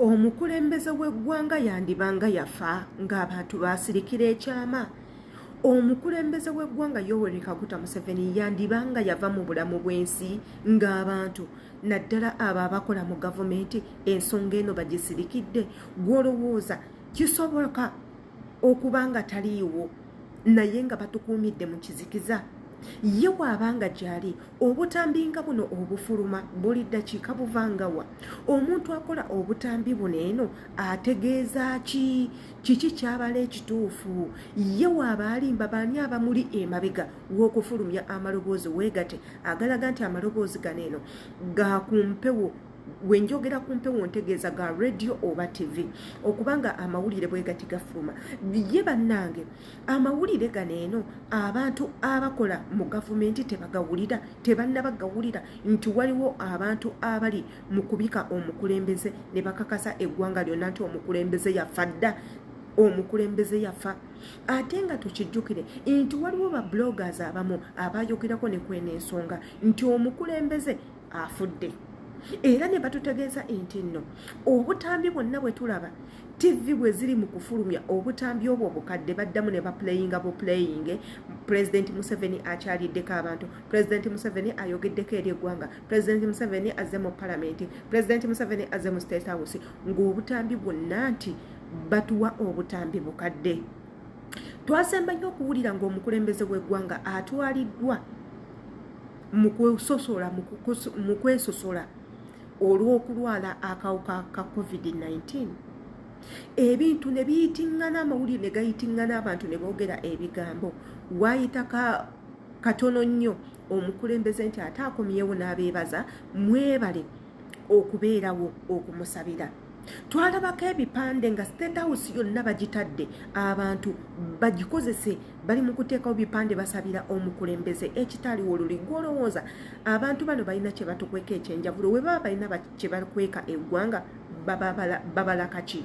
omukulembeze w'eggwanga yandibanga yafa ng'abantu basirikira ekyama. Omukulembeze w'eggwanga Jowie Museveni yandibanga yava mu bulamu bw'ensi ng'abantu naddala abo abakola mu gavumenti ensonga eno bagisirikidde. Gw'olowooza kisoboka okubanga taliiwo naye nga batukuumidde mu kizikiza. Ye bw'abanga gy'ali obutambi nga buno obufuluma buli ddakiika buvangawa. Omuntu akola obutambi buno eno ategeeza ki? Kiki kyabala ekituufu? Ye bw'aba alimba baani abamuli emabega w'okufulumya amaloboozi weegate agalaga nti amaloboozi gano eno ga ku mpewo. Wenjogera ku mpewo ntegeeza ga radio oba TV okubanga amawulire bwe gati gafuluma. Ye bannange amawulire gano eno abantu abakola mu gavumenti tebagawulira, tebannabagawulira nti waliwo abantu abali mu kubika omukulembeze ne bakakasa eggwanga lyonna nti omukulembeze yafa dda. Omukulembeze yafa. Ate nga tukijjukire nti waliwo ba bloggers abamu abayogerako ne kwena ensonga nti omukulembeze afudde. Era ne batutegeeza nti nno obutambi bwonna bwe tulaba TV bwe ziri mu kufulumya obutambi obwo obukadde baddamu ne baplayinga buplayinge. President Museveni akyaliddeko abantu. President Museveni ayogeddeko eri eggwanga. President Museveni azze mu palamenti. President Museveni azze mu State House. Ng'obutambi bwonna nti batuwa obutambi bukadde. Twasemba nnyo okuwulira ng'omukulembeze w'eggwanga atwaliddwa mu kwesosola olw'okulwala akawuka ka COVID-19. Ebintu ne biyitingana, amawulire ne gayitingana, abantu ne boogera ebigambo. Waayita katono nnyo omukulembeze nti ate akomyewo n'abeebaza mwebale okubeerawo okumusabira. Twalabako ebipande nga State House yonna bagitadde abantu bagikozese bali mu kuteekawo bipande basabira omukulembeze ekitaliwo oluli. Gw'olowooza abantu bano balina kye batukweka ekyenjawulo we baba balina kye bakweka eggwanga babalaka ki?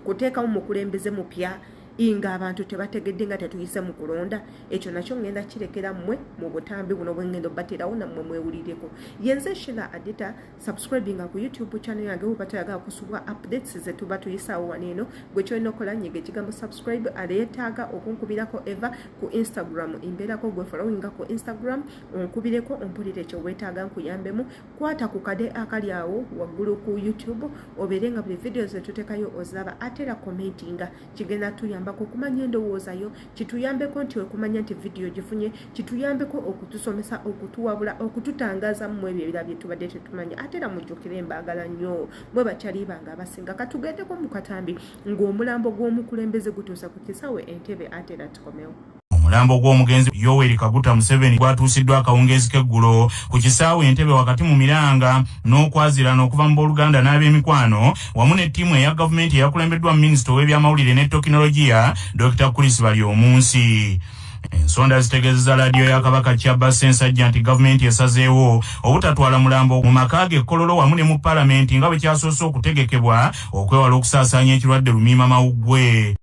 Kuteekawo omukulembeze mupya inga abantu tebategedde nga tetuyise mu kulonda. Ekyo nakyo ngenda kirekera mmwe mu butambi buno bwengendo baterawo nammwe mwewulireko. Yenze Sheila Adita, subscribinga ku YouTube channel yange oba toyagala kusubwa updates ze tuba tuyisaawo waneeno. Gwe kyolina okukola nnyega ekigambo subscribe aleetaaga okunkubirako eva ku Instagram. Imbeerako gwe followinga ku Instagram onkubireko ompulire ekyo weetaaga nkuyambemu. Kwata ku kade akali awo waggulu ku YouTube obeere nga buli videos ze tuteekayo oziraba ate era commentinga kigenda tuyamba okumanya endowooza yo, kituyambeko nti okumanya nti video gifunye, kituyambeko okutusomesa, okutuwabula, okututangaza mu ebyo ebirala bye tubadde tetumanya. Ate era mujjukire embaagala nnyo bwe bakyali banga abasinga. Katugendeko mu katambi ng'omulambo gw'omukulembeze gutuusa ku kisaawe Entebbe ate era tukomewo. Omulambo gw'omugenzi Jowie Museveni gwatuusiddwa akawungeezi k'eggulo ku kisaawe Entebbe wakati mu Miranga n'okwazirana okuva mu Booluganda n'ab'emikwano wamu n'ettiimu eya gavumenti eyakulembeddwa minisita w'ebyamawulire ne tekinologiya Dr. Chris Balyomunsi. Ensonda zitegeezezza laadiyo ya Kabaka Kyabba Ssensajja nti gavumenti esazeewo obutatwala mulambo mu maka ge Kololo wamu ne mu palamenti nga bwe kyasoose okutegekebwa okwewala okusaasaanya ekirwadde lumiimamawuggwe.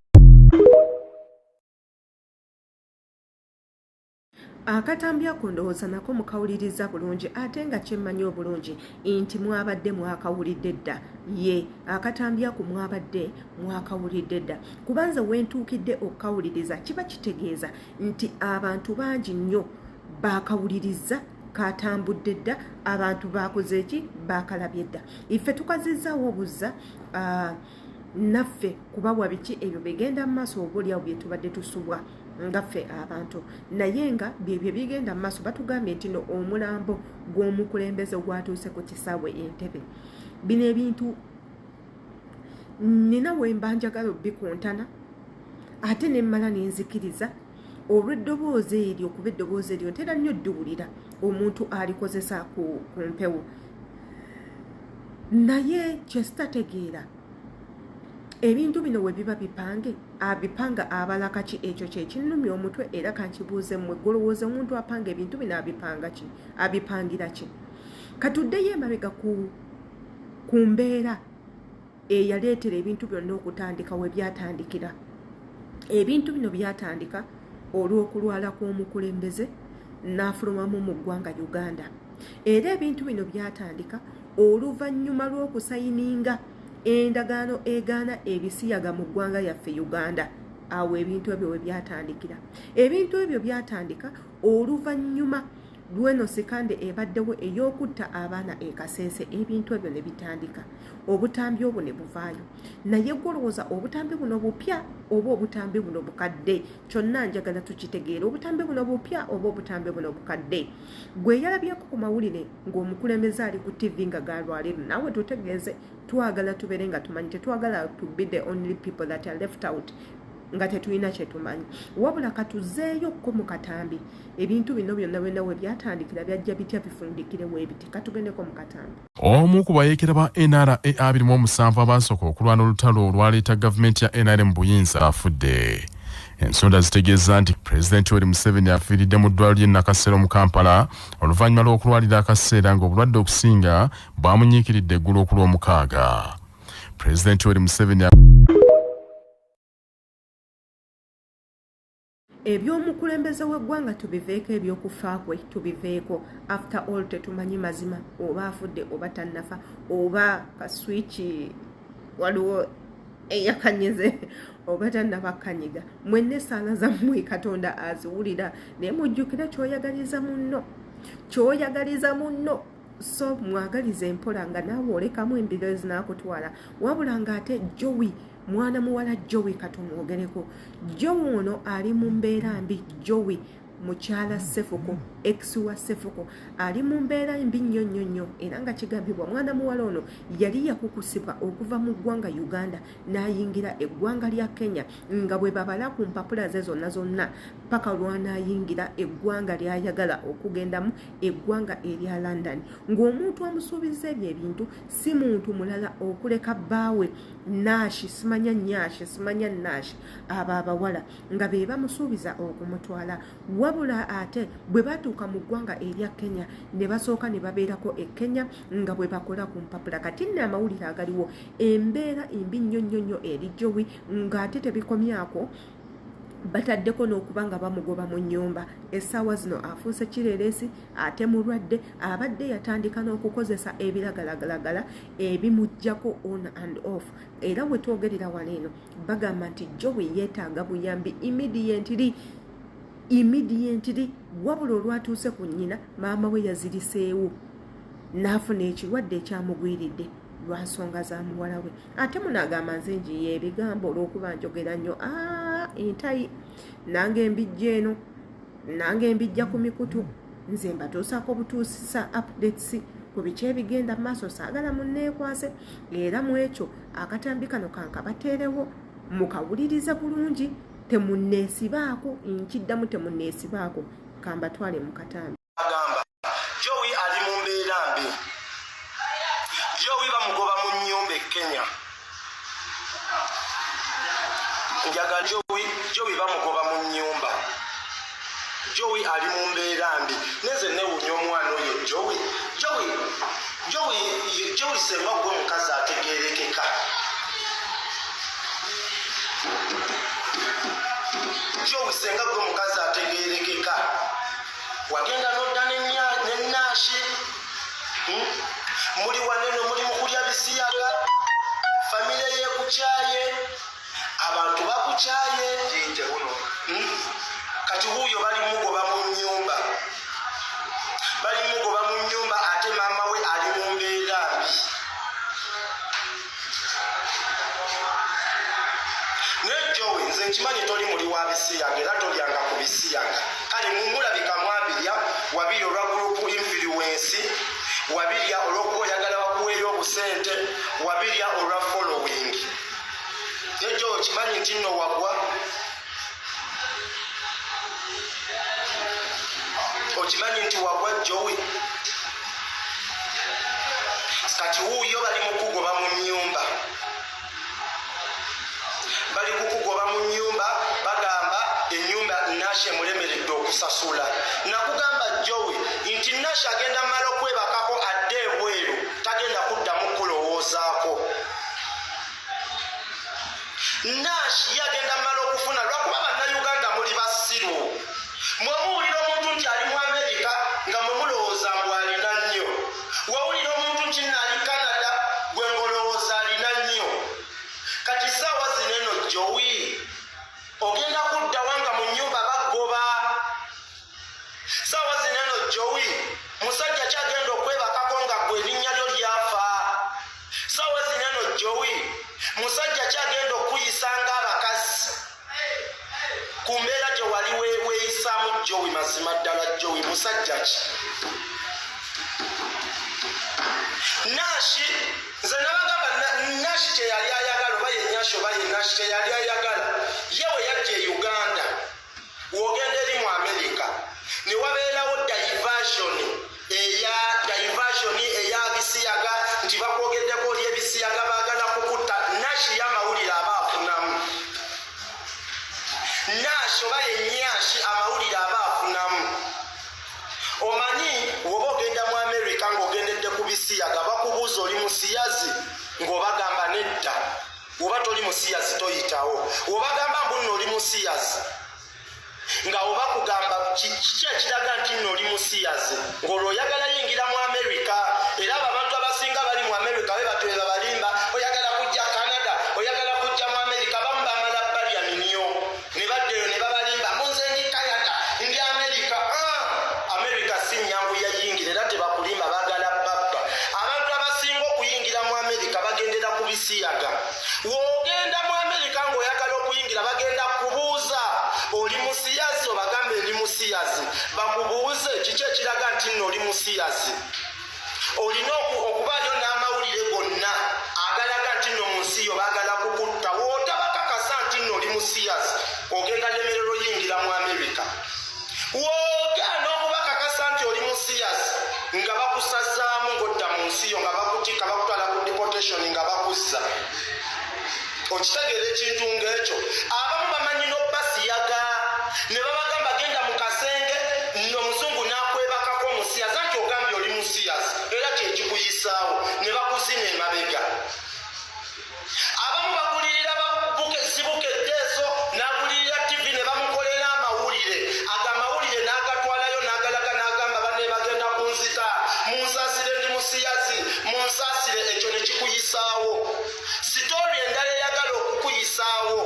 Akatambi ako ndowooza nako mukawuliriza bulungi ate nga kyemmanyi obulungi nti mwabadde mwakawulidde dda. Ye akatambi ako mwabadde mwakawulidde dda. Kubanza wentuukidde okukawuliriza kiba kitegeeza nti abantu bangi nnyo baakawuliriza katambudde dda, abantu baakoze ki? Baakalabye dda. Iffe tukazizzaawo obuzza naffe kubawa biki ebyo bigenda mu maaso oboolyawo bye tubadde tusubwa ngaffe abantu. Naye nga byebyo bigenda mu maaso batugambye nti no omulambo gw'omukulembeze gwatuuse ku kisaawe Entebbe. Bino ebintu nina wemba njagala bikontana ate ne mmala nenzikiriza olw'eddoboozi eryo kuba eddoboozi eryo ntera nnyo dduwulira omuntu alikozesa ku mpewo. Naye kye sitategeera ebintu bino we biba bipange abipanga abalaka ki? Ekyo kye kinnumya omutwe era kankibuuze mmwe. Golowooza omuntu apanga ebintu bino abipanga ki? Abipangira ki? Katuddeyo emabega ku mbeera eyaleetera ebintu byonna okutandika we byatandikira. Ebintu bino byatandika olw'okulwala kw'omukulembeze n'afulumamu mu ggwanga Uganda. Era ebintu bino byatandika oluvannyuma lw'okusayininga endagaano egaana ebisiyaga mu ggwanga yaffe Uganda. Awo ebintu ebyo we byatandikira. Ebintu ebyo byatandika oluvannyuma lw'eno sekande ebaddewo ey'okutta abaana e Kasese. Ebintu ebyo ne bitandika. Obutambi obwo ne buvaayo. Naye golowooza obutambi buno bupya oba obutambi buno bukadde. Kyonna njagala tukitegeera. Obutambi buno bupya oba obutambi buno bukadde. Gwe yalabyeko ku mawulire ng'omukulembeze ali ku TV nga galwaliro. Naawe tutegeeze, twagala tubeere nga tumanyi, tetwagala to be the only people that are left out nga tetulina kye tumanyi. Wabula katuzeeyo ko mu katambi. Ebintu bino byonna byonna we byatandikira byajja bitya bifundikire weebiti. Katugendeko mu katambi. Omu ku bayeekera ba NRA 27 abasooka okulwana olutalo olwaleeta gavumenti ya NRM buyinza afudde. Ensonda zitegeeza nti Pulezidenti Yoweri Museveni afiiridde mu ddwaliro ly'e Nakasero mu Kampala oluvannyuma lw'okulwalira akaseera ng'obulwadde okusinga bwamunyiikiridde eggulo ku Lwomukaaga. Pulezidenti Yoweri Museveni Ebyomukulembeze w'eggwanga tubiveeko, ebyokufa kwe tubiveeko. After all tetumanyi mazima oba afudde oba tannafa oba kaswichi waliwo eyakanyeze oba tannafa kanyiga. Mwenna essaala zammwe Katonda aziwulira naye mujjukire kyoyagaliza munno. Kyoyagaliza munno. So mwagalize empola nga naawe olekamu embiro ezinaakutwala. Wabula ng'ate Jowie, mwana muwala Jowie katumwogereko. Jowie ono ali mu mbeera mbi. Jowie mukyala Cephco, ex wa Cephco, ali mu mbeera mbi nnyo era nga kigambibwa mwana muwala ono yali yakukusibwa okuva mu ggwanga Uganda n'ayingira eggwanga lya Kenya nga bwe babala ku mpapula ze zonna paka lw'anaayingira eggwanga ly'ayagala okugendamu, eggwanga erya London. Ng'omuntu amusuubiza ebintu si muntu mulala okuleka bbaawe Nashi, simanya Nyashi, simanya Nashi, abo abawala nga be bamusuubiza okumutwala. Wabula ate bwe batuuka mu ggwanga erya Kenya ne basooka ne babeerako e Kenya nga bwe bakola ku mpapula. Kati nno amawulire agaliwo embeera embi nnyo eri Jowie ng'ate tebikomyako bataddeko n'okuba nga bamugoba mu nnyumba. Essaawa zino afuuse kireeresi ate mulwadde, abadde yatandika n'okukozesa ebiragalalagala ebimuggyako on and off. Era bwe twogerera wano eno bagamba nti Jowie yeetaaga buyambi immediately. Wabula olwatuuse ku nnyina maama we yaziriseewo n'afuna ekirwadde ekyamugwiridde lwa nsonga za muwala we. Ate munaagamba nze njiye ebigambo olw'okuba njogera nnyo entayi nange mbijja eno nange mbijja ku mikutu nze mbatuusaako butuusisa updates ku biki ebigenda mu maaso, saagala munneekwase. Era mu ekyo akatambi kano kankabateerewo mukawuliriza bulungi, temunneesibaako, nkiddamu temunneesibaako, kambatwale mu katambi. Agamba Jowie ali mu mbeera mbi. Jowie bamugoba mu nnyumba e Kenya. Njaga Jowie bamugoba mu nnyumba. Jowie ali mu mbeera mbi. Neze newunya omwana oyo Jowie senga gwe omukazi ategeerekeka. Jowie senga gwe omukazi ategeerekeka. Wagenda n'odda ne Nashi. Muli waneno muli mu kulya bisiyaga. Famire yeekukyaye. Abantu bakukyaye. Kati huyo bali mugoba mu nnyumba. Ate maama we ali mu mbeera mbi. Naye Jowie nze nkimanyi toli muli wa bisiyaga era tolyanga ku bisiyaga. Kale mumulabika mwabirya, wabirya olwa group influence, wabirya olw'okuba oyagala bakuweeyo obusente, wabirya olwa following. Naye Jowie kimanyi nti nno wagwa. Okimanyi nti wagwa Jowie. Kati wuuyo bali mu kugoba mu nnyumba. Bali kukugoba mu nnyumba bagamba ennyumba Nashi emulemeredde okusasula. Nakugamba Jowie nti Nashi agenda mala okwebakako adde ebweru, tagenda kuddamu kulowoozaako. Nashi yagenda mala okufuna lwakuba bannayuganda muli basiru. Mwemuwulira omuntu nti ali mu Amerika nga mwemulowooza mbu alina nnyo. Wawulira omuntu nti naali Canada gwe ng'olowooza alina nnyo. Jowie musajja kyagenda okuyisanga abakazi ku mbeera gye wali weeyisaamu Jowie mazima ddala Jowie musajja ki Nashi nze nabagamba Nashi kye yali ayagala oba ye Nyashi oba ye Nashi kye yali ayagala yewe yajja e Uganda wogenda eri mu America ne wabeerawo diversion eya bisiyaga nti bakwogeddeko oli ebisiyaga baagala kukutta Nashi y'amawulire aba afunamu Nashi oba ye Nyashi amawulire aba afunamu omanyi woba ogenda mu America ng'ogendedde ku bisiyaga bakubuuza oli musiyazi ng'obagamba nedda oba toli musiyazi toyitawo obagamba mbuno oli musiyazi nga oba kugamba kiki ekiraga nti nno oli musiyazi ng'olwo oyagala yingira mu America era abantu abasinga bali mu America be batwera balimba oyagala kujja Canada oyagala kujja mu America bamu bamala balya minyo ne baddeyo ne babalimba munze ndi Canada ndi America America si nyangu yayingira era tebakulimba bagala babba abantu abasinga okuyingira mu America bagendera ku bisiyaga wogenda mu America ng'oyagala okuyingira bagenda kubuuza oli musiyazi obagambe ndi musiyazi bakubuuze kiki ekiraga nti nno oli musiyazi olina okubaayo n'amawulire gonna agalaga nti nno mu nsi yo baagala kukutta wootabakakasa nti nno oli musiyazi ogenda lemerero yingira mu America woogana okubakakasa nti oli musiyazi nga bakusazaamu ng'odda mu nsi yo nga bakutika bakutwala ku deportation nga bakuzza okitegeera ekintu ng'ekyo abamu bamanyi n'obbasiyaga ne babagamba genda mu kasenge n'omuzungu n'akwebakako omusiyazi anti ogambye oli musiyazi era kyekikuyisaawo ne bakuzina emabega abamu bagulirira zibukedde ezo n'agulirira TV ne bamukolera amawulire agamawulire n'agatwalayo n'agalaga n'agamba banne bagenda kunzita munsaasire ndi musiyazi munsaasire ekyo ne kikuyisaawo sitori endala eyagala okukuyisaawo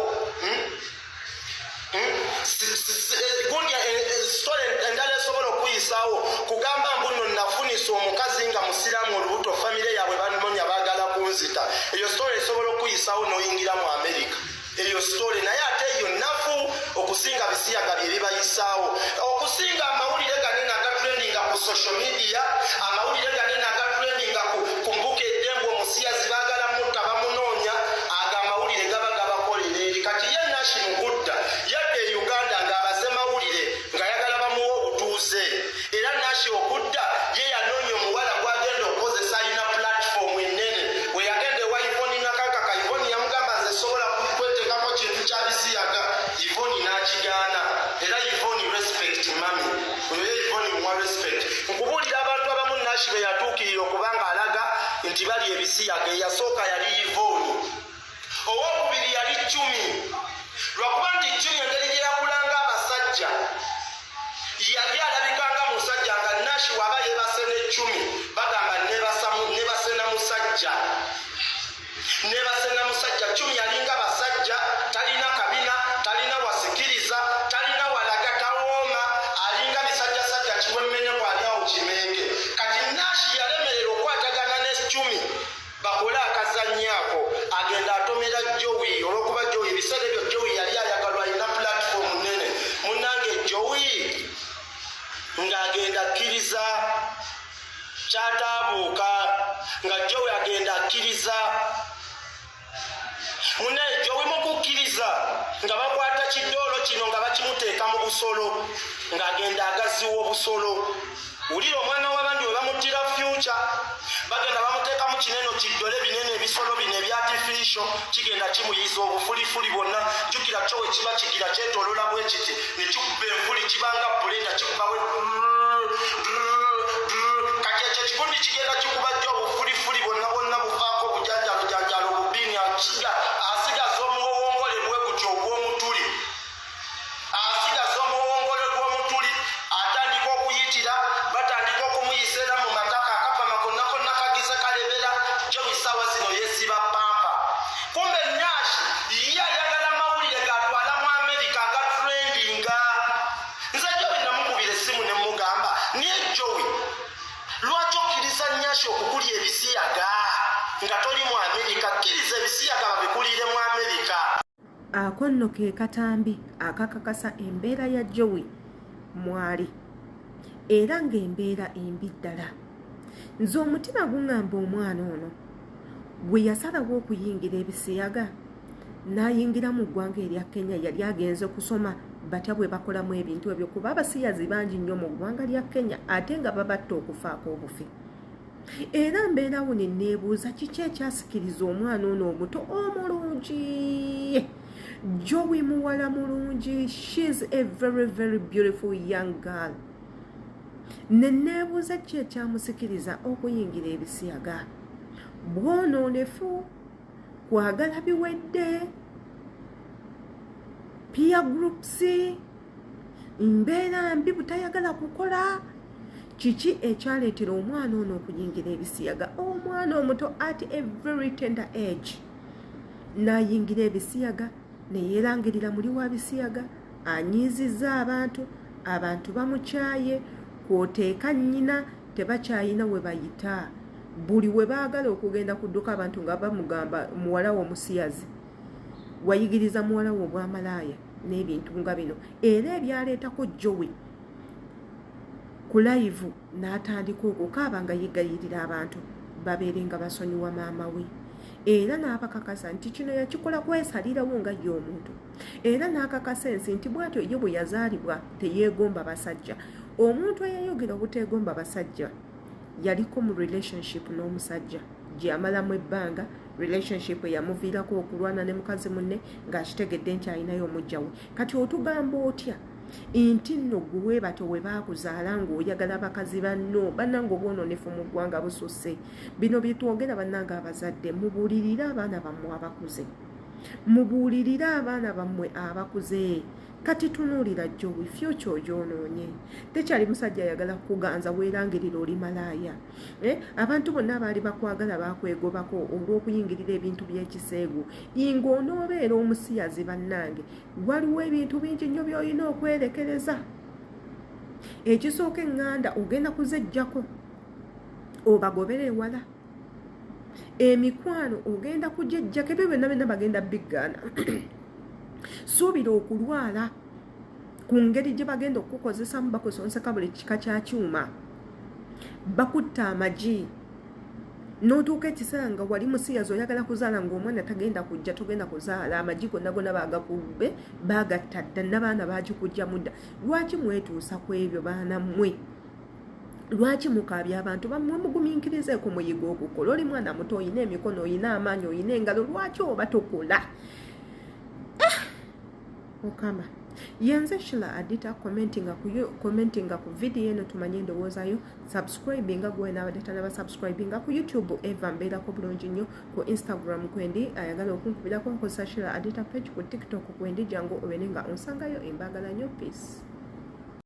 gundi sitori endala esobola okuyisaawo kugamba mbuno nafunisa omukazi nga musiraamu olubuto famire yaabwe banonya baagala kunzita eyo sitori esobola okuyisaawo n'oyingira mu America eyo sitori naye ate eyo nafu okusinga bisiyaga bye bibayisaawo okusinga amawulire ganene agatrendinga ku social media amawulire ganene agatrendinga ku mbuga eddembe omusiyazi baagala mutta bamunoonya aga amawulire gaba gabakolera eri kati ye Nashi mugudda yadde e Uganda ng'abaze mawulire nga yagala bamuwa obutuuze era Nashi okudda ye yanoonya omuwala gwagenda okukozesa alina platform ennene we yagenda ewa Ivoni Nakakaka Ivoni yamugamba nze sobola kwetekako kintu kya bisiyaga Ivoni n'akigaana era Ivoni respect mami oyo ye Ivoni muwa respect nkubuulira abantu abamu Nashi be yatuukirira okubanga alaga nti bali ebisiyaga eyasooka yali Ivoni owokubiri yali Jowie lwakuba nti Jowie engeri gye yakulanga abasajja yali alabikanga musajja nga Nashi waba yeebase ne Jowie bagamba nebasena musajja Jowie yalinga basajja talina kabina talina wasikiriza talina walaga tawooma alinga bisajjasajja kiwemmene kwali awo kimenge kati Nashi yalemerera okwatagana ne Jowie bakole akazanyaako agenda atomera Jowie olwokuba Jowie ebiseera ebyo Jowie yali ayagalwa alina platform nene munnange Jowie ng'agenda akkiriza kyataabuuka nga Jowie agenda akkiriza munaye Jowie mu kukkiriza nga bakwata kidoolo kino nga bakimuteeka mu busolo ng'agenda agaziwa obusolo wulira omwana w'abandi we bamuttira future bagenda bamuteekamu kineno kiddole binene ebisolo bino ebya artificial kigenda kimuyiza obufulifuli bwonna jjukira kyo we kiba kigira kyetoolola bwe kiti ne kikuba enfuli kibanga bulenda kikubawe kati ekyo ekigundi kigenda kikuba jjo obufulifuli bwonna bwonna buvaako bujanjalo bubiini asigaza omuwowongole bwe gutyo ogw'omutuli asigaza omuwowongole gw'omutuli atandika okuyitira batandika okumuyisa era mu mataka akapama konna konna kagize kalebera Jowie ssaawa zino yesiba pampa kumbe Nashi ye ayagala mawulire gatwala mu America agatrendinga nze Jowie namukubira essimu ne mugamba niye Jowie lwaki okkiriza Nashi okukulya ebisiyaga ako nno ke katambi akakakasa embeera ya Jowie mwali era ng'embeera embi ddala. Nze omutima guŋŋamba omwana ono bwe yasalawo okuyingira ebisiyaga n'ayingira mu ggwanga erya Kenya yali agenze kusoma batya bwe bakolamu ebintu ebyo kuba abasiyazi bangi nnyo mu ggwanga lya Kenya ate nga babatta okufaako obufi. Era mbeerawo ne neebuuza kiki ekyasikiriza omwana ono omuto omulungi. Jowie muwala mulungi, she's a very very beautiful young girl. Ne neebuuza ki ekyamusikiriza okuyingira ebisiyaga. Bwonoonefu, kwagala biwedde, peer groups, mbeera mbi butayagala kukola. Kiki ekyaleetera omwana ono okuyingira ebisiyaga? Omwana omuto at a very tender age n'ayingira ebisiyaga ne yeerangirira muli wa bisiyaga, anyiizizza abantu bamukyaye, kw'oteeka nnyina tebakyayina we bayita. Buli we baagala okugenda kudduka abantu nga bamugamba muwala w'omusiyazi, wayigiriza muwala we obwamalaaya n'ebintu nga bino. Era ebyaleetako Jowie ku live n'atandika okukaaba nga yegayirira abantu babeere nga basonyiwa maama we. Era n'abakakasa nti kino yakikola kwesalirawo nga ye omuntu. Era n'akakasa ensi nti bw'atyo ye bwe yazaalibwa teyeegomba basajja. Omuntu eyayogera obuteegomba basajja yaliko mu relationship n'omusajja gye yamalamu ebbanga. Relationship yamuviirako okulwana ne mukazi munne ng'akitegedde nti alinayo omujja we. Kati otugamba otya nti nno gwe bato we baakuzaala ng'oyagala bakazi banno bannange obwononefu mu ggwanga bususse. Bino bye twogera bannange abazadde, mubuulirire abaana bammwe abakuze, mubuulirire abaana bammwe abakuze. Kati tunuulira Jowie, future ogyonoonye. Tekyali musajja ayagala kuganza weerangirira oli malaaya. Abantu bonna abaali bakwagala baakwegobako olw'okuyingirira ebintu by'ekiseegu. Yinga onoobeera omusiyazi bannange, waliwo ebintu bingi nnyo by'olina okwerekereza. Ekisooka eŋŋanda ogenda kuzeggyako obagobera ewala. Emikwano ogenda kujejjako, ebyo byonna byonna bagenda biggaana. Suubira okulwala ku ngeri gye bagenda okukozesamu bakusonseka buli kika kya kyuma. Bakutta amagi n'otuuka ekiseera nga wali musiyazi oyagala kuzaala ng'omwana tagenda kujja, togenda kuzaala. Amagi gonna gonna baagakubbe baagatta dda, n'abaana baagikujja mudda. Lwaki mwetuusa ku ebyo baana mmwe? Lwaki mukaabya abantu bammwe mugumiikirizeeko muyiga okukola? Oli mwana muto, oyina emikono, oyina amaanyi, oyina engalo, lwaki oba tokola? Okama yenze Shila Adita commentinga ku video eno tumanye endowooza yo. Subscribinga gwe n'abadde tanaba subscribinga ku YouTube Eva mbeerako bulungi nnyo. Ku Instagram kwendi ayagala okunkubirako nkozesa Shila Adita page. Ku TikTok kwendi jangu obeere nga onsangayo. Embaagala nnyo, peace.